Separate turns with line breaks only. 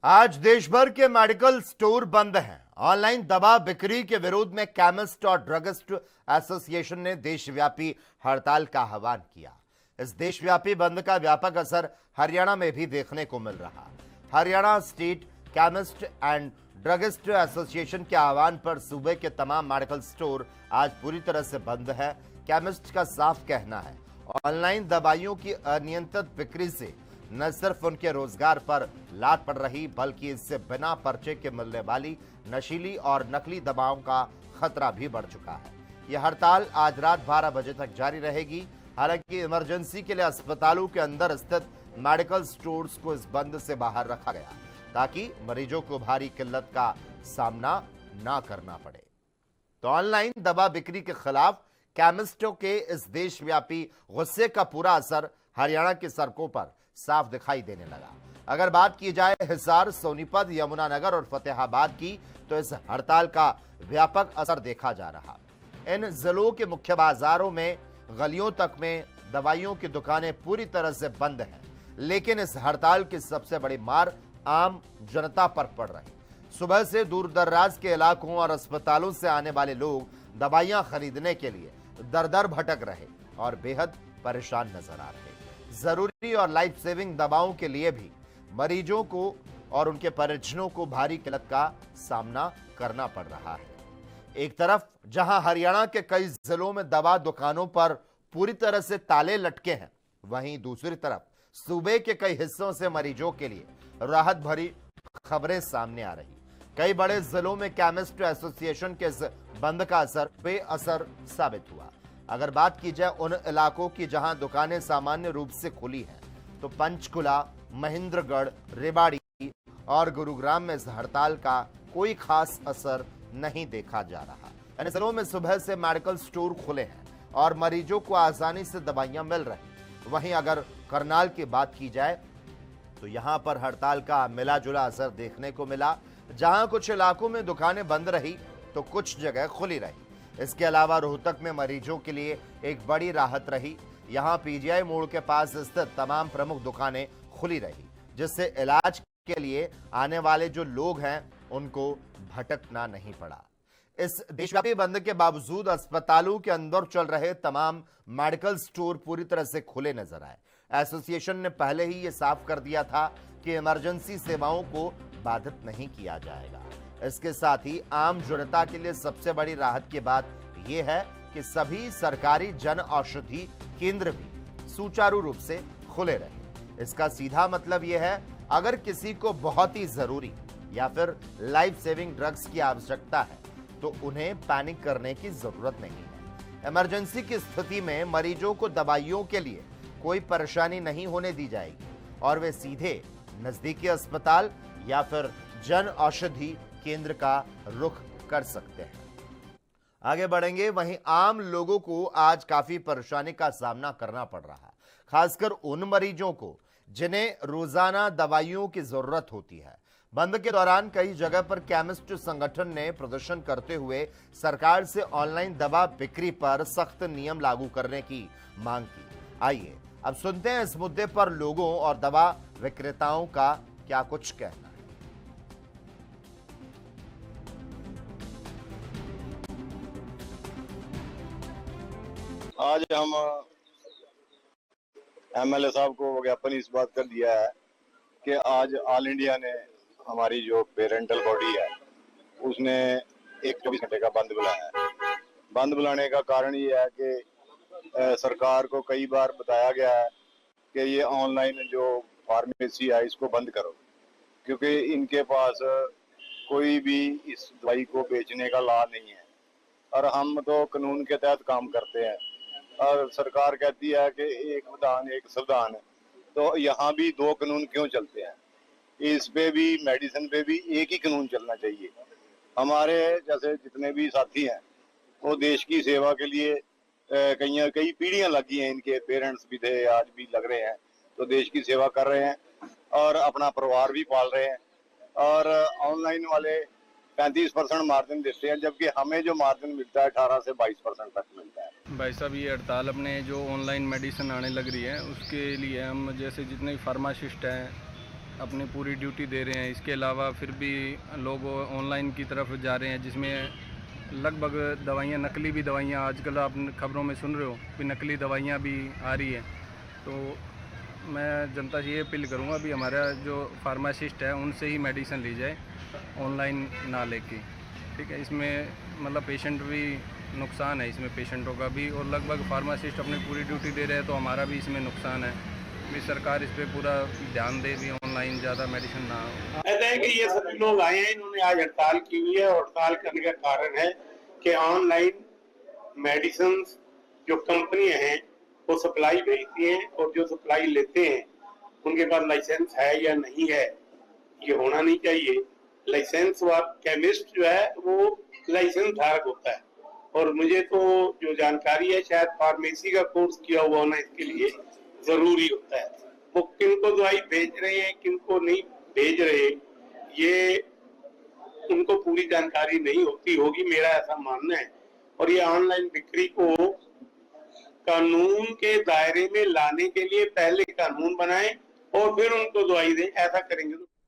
आज देश भर के मेडिकल स्टोर बंद हैं। ऑनलाइन दवा बिक्री के विरोध में केमिस्ट और ड्रगिस्ट एसोसिएशन ने देशव्यापी हड़ताल का आह्वान किया। इस देशव्यापी बंद का व्यापक असर हरियाणा में भी देखने को मिल रहा। Haryana state chemist and druggist association के आह्वान पर सूबे के तमाम मेडिकल स्टोर आज पूरी तरह से बंद है। केमिस्ट का साफ कहना है, ऑनलाइन दवाइयों की अनियंत्रित बिक्री से न सिर्फ उनके रोजगार पर लात पड़ रही, बल्कि इससे बिना पर्चे के मिलने वाली नशीली और नकली दवाओं का खतरा भी बढ़ चुका है। यह हड़ताल आज रात 12 बजे तक जारी रहेगी। हालांकि इमरजेंसी के लिए अस्पतालों के अंदर स्थित मेडिकल स्टोर्स को इस बंद से बाहर रखा गया, ताकि मरीजों को भारी किल्लत का सामना ना करना पड़े। तो ऑनलाइन दवा बिक्री के खिलाफ केमिस्टों के इस देशव्यापी गुस्से का पूरा असर हरियाणा की सड़कों पर साफ दिखाई देने लगा। अगर बात की जाए हिसार, सोनीपत, यमुनानगर और फतेहाबाद की, तो इस हड़ताल का व्यापक असर देखा जा रहा। इन जिलों के मुख्य बाजारों में गलियों तक में दवाइयों की दुकानें पूरी तरह से बंद हैं, लेकिन इस हड़ताल की सबसे बड़ी मार आम जनता पर पड़ रही। सुबह से दूर दराज के इलाकों और अस्पतालों से आने वाले लोग दवाइयां खरीदने के लिए दर दर भटक रहे और बेहद परेशान नजर आ रहे। जरूरी और लाइफ सेविंग दवाओं के लिए भी मरीजों को और उनके परिजनों को भारी किल्लत का सामना करना पड़ रहा है। एक तरफ जहां हरियाणा के कई जिलों में दवा दुकानों पर पूरी तरह से ताले लटके हैं, वहीं दूसरी तरफ सूबे के कई हिस्सों से मरीजों के लिए राहत भरी खबरें सामने आ रही। कई बड़े जिलों में केमिस्ट एसोसिएशन के इस बंद का असर बेअसर साबित हुआ। अगर बात की जाए उन इलाकों की जहां दुकानें सामान्य रूप से खुली हैं, तो पंचकुला, महेंद्रगढ़, रेवाड़ी और गुरुग्राम में इस हड़ताल का कोई खास असर नहीं देखा जा रहा। इन जिलों में सुबह से मेडिकल स्टोर खुले हैं और मरीजों को आसानी से दवाइयां मिल रही। वहीं अगर करनाल की बात की जाए तो यहां पर हड़ताल का मिला जुला असर देखने को मिला। जहां कुछ इलाकों में दुकानें बंद रही तो कुछ जगह खुली रही। इसके अलावा रोहतक में मरीजों के लिए एक बड़ी राहत रही। यहां पीजीआई मोड़ के पास स्थित तमाम प्रमुख दुकानें खुली रही, जिससे इलाज के लिए आने वाले जो लोग हैं उनको भटकना नहीं पड़ा। इस देशव्यापी बंद के बावजूद अस्पतालों के अंदर चल रहे तमाम मेडिकल स्टोर पूरी तरह से खुले नजर आए। एसोसिएशन ने पहले ही यह साफ कर दिया था कि इमरजेंसी सेवाओं को बाधित नहीं किया जाएगा। इसके साथ ही आम जनता के लिए सबसे बड़ी राहत की बात यह है कि सभी सरकारी जन औषधि केंद्र भी सुचारू रूप से खुले रहे। इसका सीधा मतलब यह है, अगर किसी को बहुत ही जरूरी या फिर लाइफ सेविंग ड्रग्स की आवश्यकता है तो उन्हें पैनिक करने की जरूरत नहीं है। इमरजेंसी की स्थिति में मरीजों को दवाइयों के लिए कोई परेशानी नहीं होने दी जाएगी और वे सीधे नजदीकी अस्पताल या फिर जन औषधि केंद्र का रुख कर सकते हैं। आगे बढ़ेंगे। वहीं आम लोगों को आज काफी परेशानी का सामना करना पड़ रहा है, खासकर उन मरीजों को जिन्हें रोजाना दवाइयों की जरूरत होती है। बंद के दौरान कई जगह पर केमिस्ट संगठन ने प्रदर्शन करते हुए सरकार से ऑनलाइन दवा बिक्री पर सख्त नियम लागू करने की मांग की। आइए अब सुनते हैं इस मुद्दे पर लोगों और दवा विक्रेताओं का क्या कुछ कहना है।
आज हम एमएलए साहब को ज्ञापन इस बात कर दिया है कि आज ऑल इंडिया ने हमारी जो पेरेंटल बॉडी है उसने एक 24 घंटे का बंद बुलाया है। बंद बुलाने का कारण ये है कि सरकार को कई बार बताया गया है कि ये ऑनलाइन जो फार्मेसी है इसको बंद करो, क्योंकि इनके पास कोई भी इस दवाई को बेचने का लॉ नहीं है और हम तो कानून के तहत काम करते हैं। और सरकार कहती है कि एक विधान एक संविधान, तो यहाँ भी दो कानून क्यों चलते हैं? इस पे भी, मेडिसिन पे भी एक ही कानून चलना चाहिए। हमारे जैसे जितने भी साथी हैं वो देश की सेवा के लिए कई पीढ़ियां लगी हैं, इनके पेरेंट्स भी थे, आज भी लग रहे हैं, तो देश की सेवा कर रहे हैं और अपना परिवार भी पाल रहे हैं। और ऑनलाइन वाले 35% मार्जिन देते हैं, जबकि हमें जो मार्जिन मिलता है 18 से 22% तक मिलता है।
भाई साहब, ये हड़ताल अपने जो ऑनलाइन मेडिसिन आने लग रही है उसके लिए हम जैसे जितने फार्मासिस्ट हैं, अपनी पूरी ड्यूटी दे रहे हैं। इसके अलावा फिर भी लोग ऑनलाइन की तरफ जा रहे हैं, जिसमें लगभग दवाइयाँ, नकली भी दवाइयाँ आजकल आप खबरों में सुन रहे हो कि नकली दवाइयाँ भी आ रही है। तो मैं जनता से ये अपील करूँगा भी हमारा जो फार्मासिस्ट है उनसे ही मेडिसिन ली जाए, ऑनलाइन ना लेके। ठीक है, इसमें मतलब पेशेंट भी नुकसान है, इसमें पेशेंटों का भी, और लगभग फार्मासिस्ट अपनी पूरी ड्यूटी दे रहे हैं तो हमारा भी इसमें नुकसान है। भी सरकार इस पर पूरा ध्यान दे भी ऑनलाइन ज़्यादा मेडिसिन ना हो।
कहते हैं कि ये सभी लोग आए हैं, इन्होंने आज हड़ताल की हुई है। हड़ताल करने का कारण है कि ऑनलाइन मेडिसिन जो कंपनियां हैं वो सप्लाई भेजती हैं और जो सप्लाई लेते हैं उनके पास लाइसेंस है या नहीं है, ये होना नहीं चाहिए। लाइसेंस वाला केमिस्ट जो है वो लाइसेंस धारक होता है, और मुझे तो जो जानकारी है शायद फार्मेसी का कोर्स किया हुआ होना इसके लिए जरूरी होता है। वो किनको दवाई भेज रहे हैं, किनको नहीं भेज रहे, ये उनको पूरी जानकारी नहीं होती होगी, मेरा ऐसा मानना है। और ये ऑनलाइन बिक्री को कानून के दायरे में लाने के लिए पहले कानून बनाएं और फिर उनको दवाई दें। ऐसा करेंगे तो